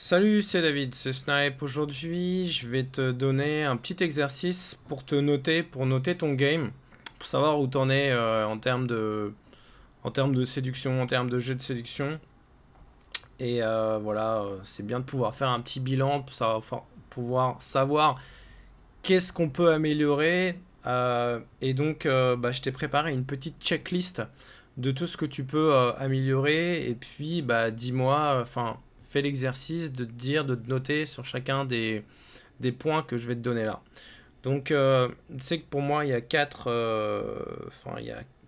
Salut, c'est David, c'est Snipe. Aujourd'hui, je vais te donner un petit exercice pour te noter, pour noter ton game, pour savoir où t'en es en termes de séduction, en termes de jeu de séduction. Et voilà, c'est bien de pouvoir faire un petit bilan pour pouvoir savoir qu'est-ce qu'on peut améliorer. Je t'ai préparé une petite checklist de tout ce que tu peux améliorer. Et puis, dis-moi, enfin, fais l'exercice de te dire, de te noter sur chacun des points que je vais te donner là. Donc, tu sais que pour moi, il y a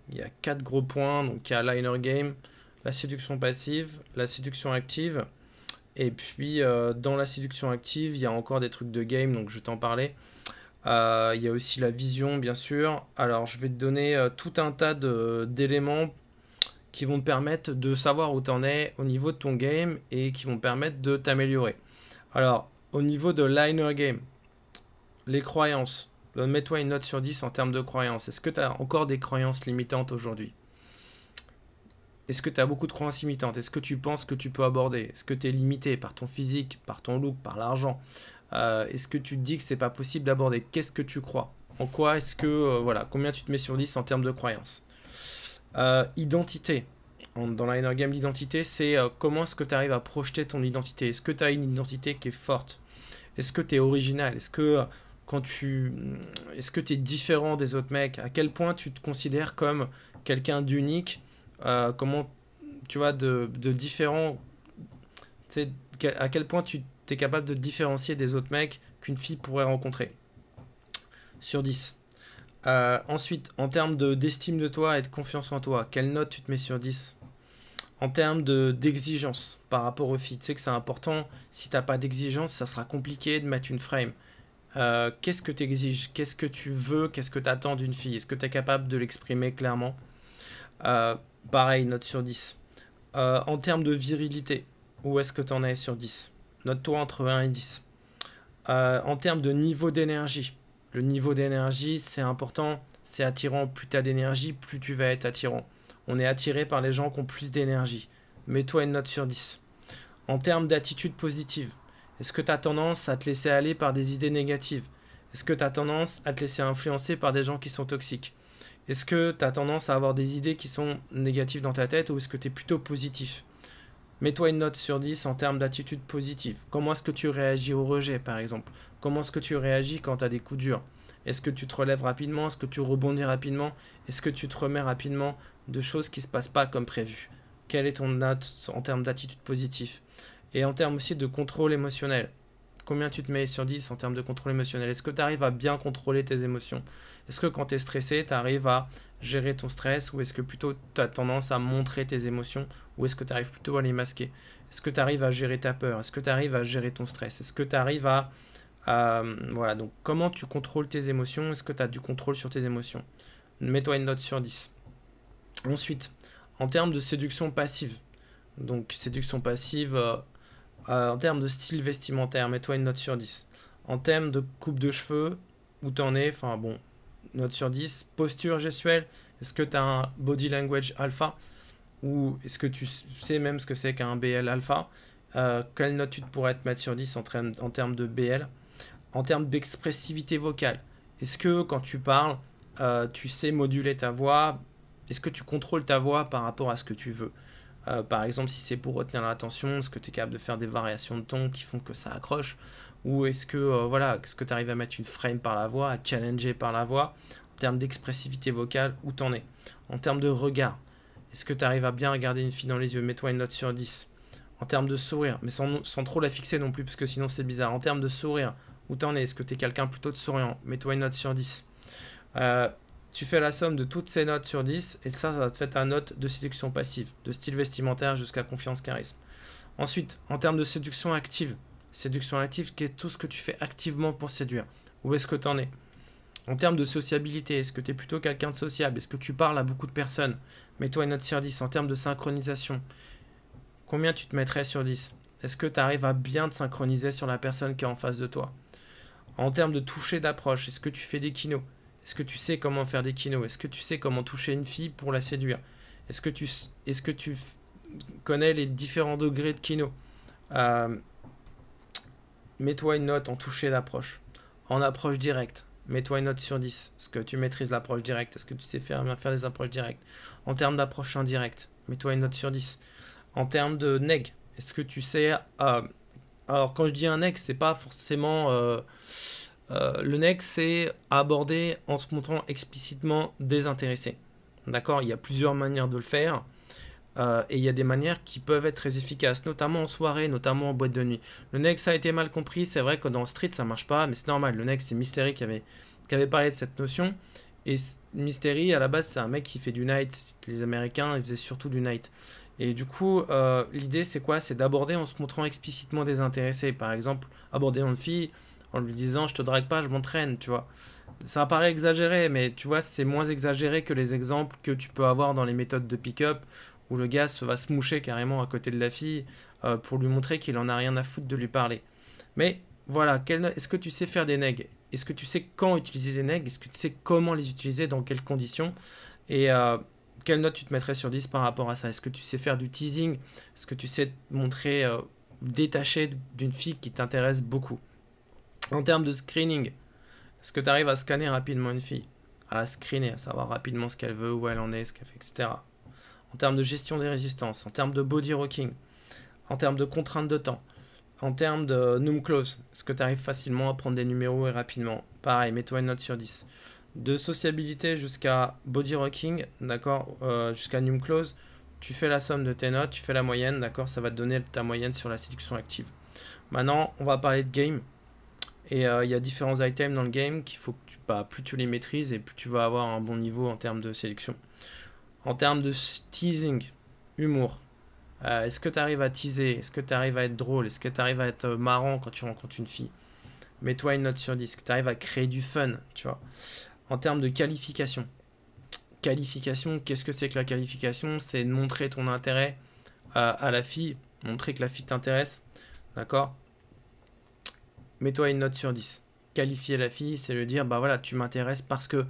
il y a quatre gros points. Donc, il y a liner game, la séduction passive, la séduction active. Et puis, dans la séduction active, il y a encore des trucs de game, donc je vais t'en parler. Il y a aussi la vision, bien sûr. Alors, je vais te donner tout un tas d'éléments qui vont te permettre de savoir où tu en es au niveau de ton game et qui vont te permettre de t'améliorer. Alors, au niveau de liner game, les croyances. Mets-toi une note sur 10 en termes de croyances. Est-ce que tu as encore des croyances limitantes aujourd'hui? Est-ce que tu as beaucoup de croyances limitantes? Est-ce que tu penses que tu peux aborder? Est-ce que tu es limité par ton physique, par ton look, par l'argent? Est-ce que tu te dis que c'est pas possible d'aborder? Qu'est-ce que tu crois? En quoi est-ce que, voilà, combien tu te mets sur 10 en termes de croyances? Identité. Dans la Inner Game, l'identité, c'est comment est-ce que tu arrives à projeter ton identité? Est-ce que tu as une identité qui est forte? Est-ce que tu es original? Est-ce que est-ce que tu es différent des autres mecs? À quel point tu te considères comme quelqu'un d'unique? Comment, tu vois, de différent? Tu sais, à quel point tu es capable de te différencier des autres mecs qu'une fille pourrait rencontrer? Sur 10. Ensuite, en termes d'estime de toi et de confiance en toi, quelle note tu te mets sur 10? En termes d'exigence par rapport aux filles, tu sais que c'est important. Si tu n'as pas d'exigence, ça sera compliqué de mettre une frame. Qu'est-ce que tu exiges? Qu'est-ce que tu veux? Qu'est-ce que tu attends d'une fille? Est-ce que tu es capable de l'exprimer clairement? Pareil, note sur 10. En termes de virilité, où est-ce que tu en es sur 10? Note-toi entre 1 et 10. En termes de niveau d'énergie, le niveau d'énergie, c'est important, c'est attirant. Plus tu as d'énergie, plus tu vas être attirant. On est attiré par les gens qui ont plus d'énergie. Mets-toi une note sur 10. En termes d'attitude positive, est-ce que tu as tendance à te laisser aller par des idées négatives? Est-ce que tu as tendance à te laisser influencer par des gens qui sont toxiques? Est-ce que tu as tendance à avoir des idées qui sont négatives dans ta tête ou est-ce que tu es plutôt positif? Mets-toi une note sur 10 en termes d'attitude positive. Comment est-ce que tu réagis au rejet, par exemple? Comment est-ce que tu réagis quand tu as des coups durs? Est-ce que tu te relèves rapidement? Est-ce que tu rebondis rapidement? Est-ce que tu te remets rapidement de choses qui ne se passent pas comme prévu? Quelle est ton note en termes d'attitude positive? Et en termes aussi de contrôle émotionnel. Combien tu te mets sur 10 en termes de contrôle émotionnel? Est-ce que tu arrives à bien contrôler tes émotions? Est-ce que quand tu es stressé, tu arrives à gérer ton stress ou est-ce que plutôt tu as tendance à montrer tes émotions ou est-ce que tu arrives plutôt à les masquer? Est-ce que tu arrives à gérer ta peur? Est-ce que tu arrives à gérer ton stress? Est-ce que tu arrives voilà, donc comment tu contrôles tes émotions? Est-ce que tu as du contrôle sur tes émotions? Mets-toi une note sur 10. Ensuite, en termes de séduction passive, donc séduction passive, en termes de style vestimentaire, mets-toi une note sur 10. En termes de coupe de cheveux, où t'en es, enfin bon, note sur 10. Posture gestuelle, est-ce que tu as un body language alpha? Ou est-ce que tu sais même ce que c'est qu'un BL alpha? Quelle note tu pourrais te mettre sur 10 en termes de BL? En termes d'expressivité vocale, est-ce que quand tu parles, tu sais moduler ta voix? Est-ce que tu contrôles ta voix par rapport à ce que tu veux? Par exemple, si c'est pour retenir l'attention, est-ce que tu es capable de faire des variations de ton qui font que ça accroche? Ou est-ce que voilà, est-ce que tu arrives à mettre une frame par la voix, à challenger par la voix? En termes d'expressivité vocale, où t'en es? En termes de regard, est-ce que tu arrives à bien regarder une fille dans les yeux? Mets-toi une note sur 10. En termes de sourire, mais sans trop la fixer non plus, parce que sinon c'est bizarre. En termes de sourire, où t'en es? Est-ce que tu es quelqu'un plutôt de souriant? Mets-toi une note sur 10. Euh, Tu fais la somme de toutes ces notes sur 10 et ça va te faire ta note de séduction passive, de style vestimentaire jusqu'à confiance charisme. Ensuite, en termes de séduction active qui est tout ce que tu fais activement pour séduire. Où est-ce que tu en es? En termes de sociabilité, est-ce que tu es plutôt quelqu'un de sociable? Est-ce que tu parles à beaucoup de personnes? Mets-toi une note sur 10. En termes de synchronisation, combien tu te mettrais sur 10? Est-ce que tu arrives à bien te synchroniser sur la personne qui est en face de toi? En termes de toucher d'approche, est-ce que tu fais des kinos? Est-ce que tu sais comment faire des kinos? Est-ce que tu sais comment toucher une fille pour la séduire? Est-ce que tu connais les différents degrés de kino? mets-toi une note en toucher d'approche. En approche directe, mets-toi une note sur 10. Est-ce que tu maîtrises l'approche directe? Est-ce que tu sais bien faire des approches directes? En termes d'approche indirecte, mets-toi une note sur 10. En termes de neg, est-ce que tu sais... alors quand je dis un neg, c'est pas forcément... le neg, c'est aborder en se montrant explicitement désintéressé. D'accord? Il y a plusieurs manières de le faire. Et il y a des manières qui peuvent être très efficaces, notamment en soirée, notamment en boîte de nuit. Le neg, ça a été mal compris, c'est vrai que dans Street, ça marche pas, mais c'est normal. Le neg, c'est Mystery qui avait parlé de cette notion. Et Mystery, à la base, c'est un mec qui fait du night. Les Américains, ils faisaient surtout du night. Et du coup, l'idée, c'est quoi? C'est d'aborder en se montrant explicitement désintéressé. Par exemple, aborder une fille en lui disant « je te drague pas, je m'entraîne », tu vois. Ça paraît exagéré, mais tu vois, c'est moins exagéré que les exemples que tu peux avoir dans les méthodes de pick-up, où le gars va se moucher carrément à côté de la fille pour lui montrer qu'il en a rien à foutre de lui parler. Mais voilà, est-ce que tu sais faire des negs? Est-ce que tu sais quand utiliser des negs? Est-ce que tu sais comment les utiliser, dans quelles conditions? Et quelle note tu te mettrais sur 10 par rapport à ça? Est-ce que tu sais faire du teasing? Est-ce que tu sais te montrer détaché d'une fille qui t'intéresse beaucoup? En termes de screening, est-ce que tu arrives à scanner rapidement une fille? À la screener, à savoir rapidement ce qu'elle veut, où elle en est, ce qu'elle fait, etc. En termes de gestion des résistances, en termes de body rocking, en termes de contraintes de temps, en termes de num close, est-ce que tu arrives facilement à prendre des numéros et rapidement? Pareil, mets-toi une note sur 10. De sociabilité jusqu'à body rocking, d'accord, jusqu'à num close, tu fais la somme de tes notes, tu fais la moyenne, d'accord, ça va te donner ta moyenne sur la séduction active. Maintenant, on va parler de game. Et il y a différents items dans le game qu'il faut que plus tu les maîtrises et plus tu vas avoir un bon niveau en termes de sélection. En termes de teasing, humour, est-ce que tu arrives à teaser? Est-ce que tu arrives à être drôle? Est-ce que tu arrives à être marrant quand tu rencontres une fille? Mets-toi une note sur 10. Est-ce que tu arrives à créer du fun, tu vois? En termes de qualification. Qualification, qu'est-ce que c'est que la qualification? C'est de montrer ton intérêt à la fille, montrer que la fille t'intéresse, d'accord? Mets-toi une note sur 10. Qualifier la fille, c'est lui dire, bah voilà, tu m'intéresses parce que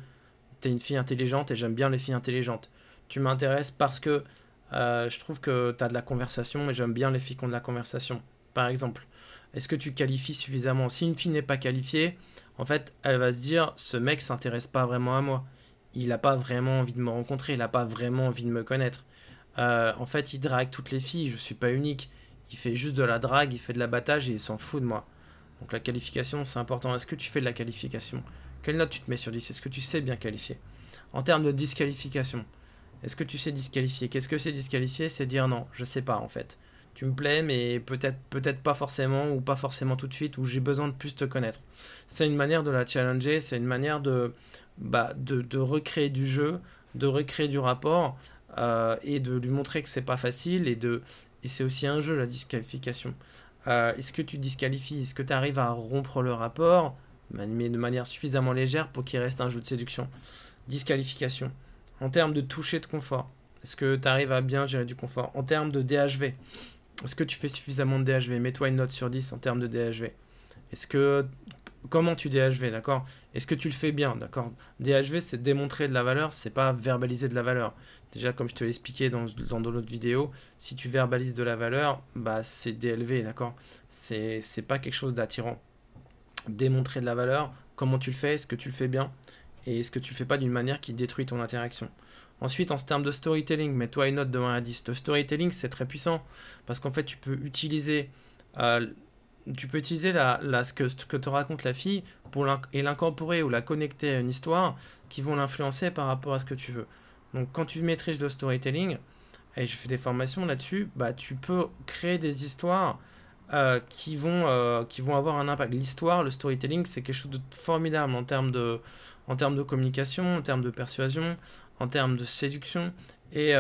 tu es une fille intelligente et j'aime bien les filles intelligentes. Tu m'intéresses parce que je trouve que tu as de la conversation et j'aime bien les filles qui ont de la conversation. Par exemple, est-ce que tu qualifies suffisamment? Si une fille n'est pas qualifiée, en fait, elle va se dire, ce mec s'intéresse pas vraiment à moi. Il n'a pas vraiment envie de me rencontrer, il n'a pas vraiment envie de me connaître. En fait, il drague toutes les filles, je suis pas unique. Il fait juste de la drague, il fait de l'abattage et il s'en fout de moi. Donc la qualification, c'est important. Est-ce que tu fais de la qualification? Quelle note tu te mets sur 10? Est-ce que tu sais bien qualifier? En termes de disqualification, est-ce que tu sais disqualifier? Qu'est-ce que c'est disqualifier? C'est dire non, je sais pas en fait. Tu me plais, mais peut-être pas forcément, ou pas forcément tout de suite, ou j'ai besoin de plus te connaître. C'est une manière de la challenger, c'est une manière de recréer du jeu, de recréer du rapport, et de lui montrer que c'est pas facile, et c'est aussi un jeu, la disqualification. Est-ce que tu disqualifies? Est-ce que tu arrives à rompre le rapport, mais de manière suffisamment légère pour qu'il reste un jeu de séduction? Disqualification. En termes de toucher de confort, est-ce que tu arrives à bien gérer du confort? En termes de DHV, est-ce que tu fais suffisamment de DHV? Mets-toi une note sur 10 en termes de DHV. Comment tu DHV, d'accord? Est-ce que tu le fais bien, d'accord? DHV, c'est démontrer de la valeur, c'est pas verbaliser de la valeur. Déjà, comme je te l'ai expliqué dans d'autres vidéos, si tu verbalises de la valeur, bah c'est DLV, d'accord? C'est pas quelque chose d'attirant. Démontrer de la valeur, comment tu le fais? Est-ce que tu le fais bien? Et est-ce que tu le fais pas d'une manière qui détruit ton interaction? Ensuite, en termes de storytelling, mets-toi une note de 1 à 10. Le storytelling, c'est très puissant parce qu'en fait, tu peux utiliser ce que te raconte la fille et l'incorporer ou la connecter à une histoire qui vont l'influencer par rapport à ce que tu veux. Donc, quand tu maîtrises le storytelling, et je fais des formations là-dessus, bah, tu peux créer des histoires qui vont avoir un impact. L'histoire, le storytelling, c'est quelque chose de formidable en termes de communication, en termes de persuasion, en termes de séduction. Et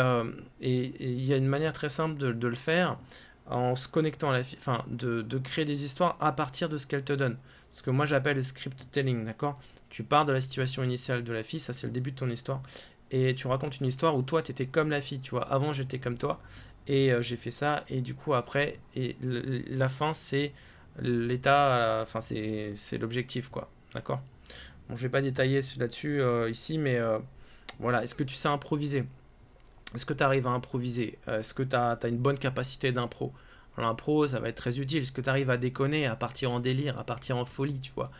il y a une manière très simple de le faire en se connectant à la fille, enfin de créer des histoires à partir de ce qu'elle te donne. Ce que moi j'appelle le script telling, d'accord? Tu pars de la situation initiale de la fille, ça c'est le début de ton histoire, et tu racontes une histoire où toi tu étais comme la fille, tu vois, avant j'étais comme toi, et j'ai fait ça, et du coup après, et la fin c'est l'état, enfin c'est l'objectif, quoi, d'accord? Bon, je vais pas détailler là-dessus ici, mais voilà, est-ce que tu sais improviser? Est-ce que tu arrives à improviser? Est-ce que tu as une bonne capacité d'impro? L'impro, ça va être très utile. Est-ce que tu arrives à déconner, à partir en délire, à partir en folie, tu vois?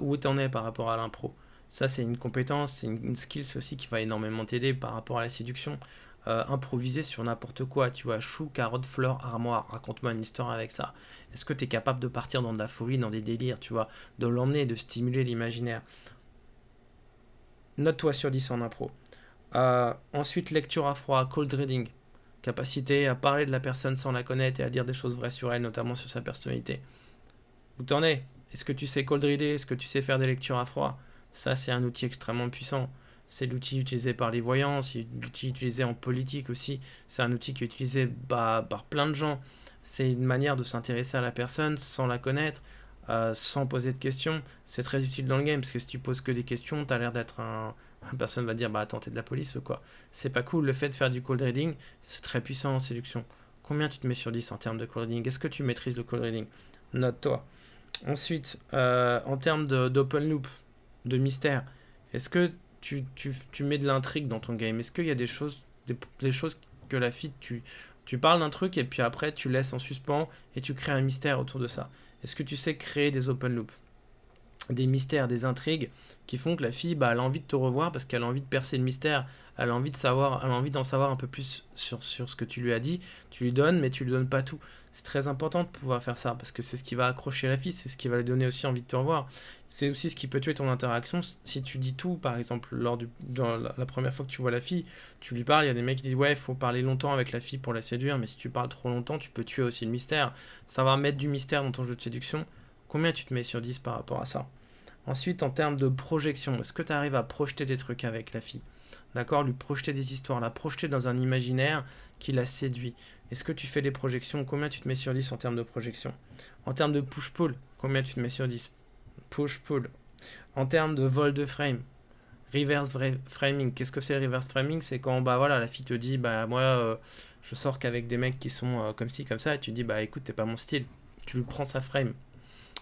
Où t'en es par rapport à l'impro? Ça, c'est une compétence, c'est une skills aussi qui va énormément t'aider par rapport à la séduction. Improviser sur n'importe quoi, tu vois, chou, carotte, fleur, armoire, raconte-moi une histoire avec ça. Est-ce que tu es capable de partir dans de la folie, dans des délires, tu vois, de l'emmener, de stimuler l'imaginaire? Note-toi sur 10 en impro. Ensuite, lecture à froid, cold reading. Capacité à parler de la personne sans la connaître et à dire des choses vraies sur elle, notamment sur sa personnalité. Où t'en es? Est-ce que tu sais cold reader? Est-ce que tu sais faire des lectures à froid? Ça, c'est un outil extrêmement puissant. C'est l'outil utilisé par les voyants, c'est l'outil utilisé en politique aussi. C'est un outil qui est utilisé par plein de gens. C'est une manière de s'intéresser à la personne sans la connaître, sans poser de questions. C'est très utile dans le game parce que si tu poses que des questions, t'as l'air d'être un. Personne va dire bah attends, t'es de la police ou quoi. C'est pas cool. Le fait de faire du cold reading, c'est très puissant en séduction. Combien tu te mets sur 10 en termes de cold reading? Est-ce que tu maîtrises le cold reading? Note-toi. Ensuite, en termes d'open loop, de mystère, est-ce que tu mets de l'intrigue dans ton game? Est-ce qu'il y a des choses que la fille, tu parles d'un truc et puis après tu laisses en suspens et tu crées un mystère autour de ça? Est-ce que tu sais créer des open loops, des mystères, des intrigues qui font que la fille, bah, elle a envie de te revoir parce qu'elle a envie de percer le mystère, elle a envie de savoir, elle a envie d'en savoir un peu plus sur ce que tu lui as dit, tu lui donnes, mais tu lui donnes pas tout. C'est très important de pouvoir faire ça parce que c'est ce qui va accrocher la fille, c'est ce qui va lui donner aussi envie de te revoir. C'est aussi ce qui peut tuer ton interaction si tu dis tout, par exemple, dans la première fois que tu vois la fille, tu lui parles, il y a des mecs qui disent ouais, il faut parler longtemps avec la fille pour la séduire, mais si tu parles trop longtemps, tu peux tuer aussi le mystère. Ça va mettre du mystère dans ton jeu de séduction. Combien tu te mets sur 10 par rapport à ça? Ensuite, en termes de projection, est-ce que tu arrives à projeter des trucs avec la fille? D'accord, lui projeter des histoires, la projeter dans un imaginaire qui la séduit. Est-ce que tu fais des projections? Combien tu te mets sur 10 en termes de projection? En termes de push-pull, combien tu te mets sur 10? Push-pull. En termes de vol de frame, reverse framing. Qu'est-ce que c'est le reverse framing? C'est quand bah voilà, la fille te dit bah moi je sors qu'avec des mecs qui sont comme ci, comme ça, et tu dis bah écoute, t'es pas mon style. Tu lui prends sa frame,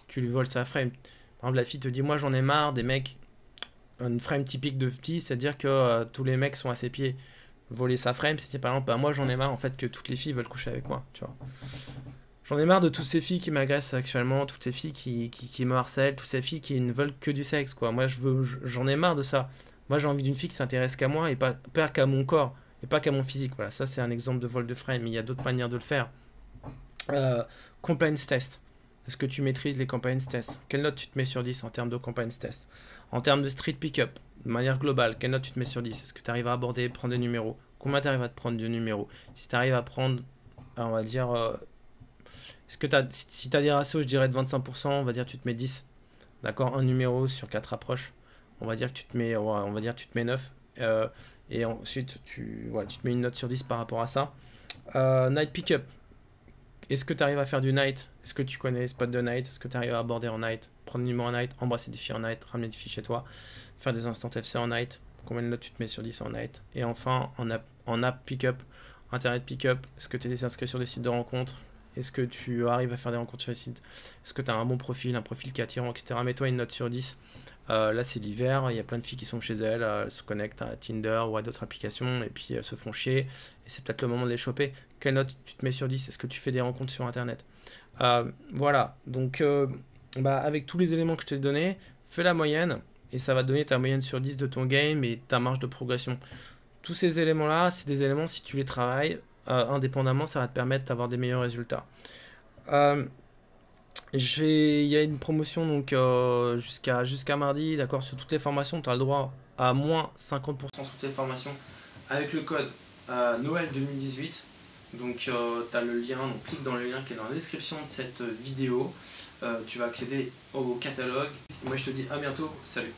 tu lui voles sa frame. Par exemple, la fille te dit moi j'en ai marre des mecs, une frame typique de fille, c'est-à-dire que tous les mecs sont à ses pieds. Voler sa frame, c'est par exemple, bah, moi j'en ai marre en fait que toutes les filles veulent coucher avec moi, tu vois. J'en ai marre de toutes ces filles qui m'agressent sexuellement, toutes ces filles qui me harcèlent, toutes ces filles qui ne veulent que du sexe, quoi. Moi j'en ai marre de ça. Moi j'ai envie d'une fille qui s'intéresse qu'à moi et pas qu'à mon corps et pas qu'à mon physique. Voilà, ça c'est un exemple de vol de frame, mais il y a d'autres manières de le faire. Euh, Compliance test. Est-ce que tu maîtrises les compliance tests? Quelle note tu te mets sur 10 en termes de compliance test? En termes de street pick-up, de manière globale, quelle note tu te mets sur 10? Est-ce que tu arrives à aborder, prendre des numéros? Combien tu arrives à te prendre de numéros? Si tu arrives à prendre, on va dire, est-ce que si tu as des ratios, je dirais de 25%, on va dire que tu te mets 10. D'accord? Un numéro sur 4 approches. On va dire que tu te mets, on va dire que tu te mets 9. Et ensuite, tu te mets une note sur 10 par rapport à ça. Night pick-up. Est-ce que tu arrives à faire du night? Est-ce que tu connais les spots de night? Est-ce que tu arrives à aborder en night? Prendre le numéro en night, embrasser des filles en night, ramener des filles chez toi, faire des instants FC en night? Combien de notes tu te mets sur 10 en night? Et enfin, en app pick-up, internet pick-up, est-ce que tu es inscrit sur des sites de rencontres? Est-ce que tu arrives à faire des rencontres sur les sites? Est-ce que tu as un bon profil, un profil qui est attirant, etc. Mets-toi une note sur 10. Là, c'est l'hiver, il y a plein de filles qui sont chez elles, elles se connectent à Tinder ou à d'autres applications et puis elles se font chier. Et c'est peut-être le moment de les choper. Quelle note tu te mets sur 10? Est-ce que tu fais des rencontres sur Internet? Voilà, donc avec tous les éléments que je t'ai donnés, fais la moyenne et ça va te donner ta moyenne sur 10 de ton game et ta marge de progression. Tous ces éléments-là, c'est des éléments, si tu les travailles indépendamment, ça va te permettre d'avoir des meilleurs résultats. Il y a une promotion donc jusqu'à mardi, d'accord, sur toutes les formations, tu as le droit à moins 50% sur toutes les formations avec le code Noël 2018. Donc tu as le lien, donc clique dans le lien qui est dans la description de cette vidéo. Tu vas accéder au catalogue. Moi je te dis à bientôt, salut.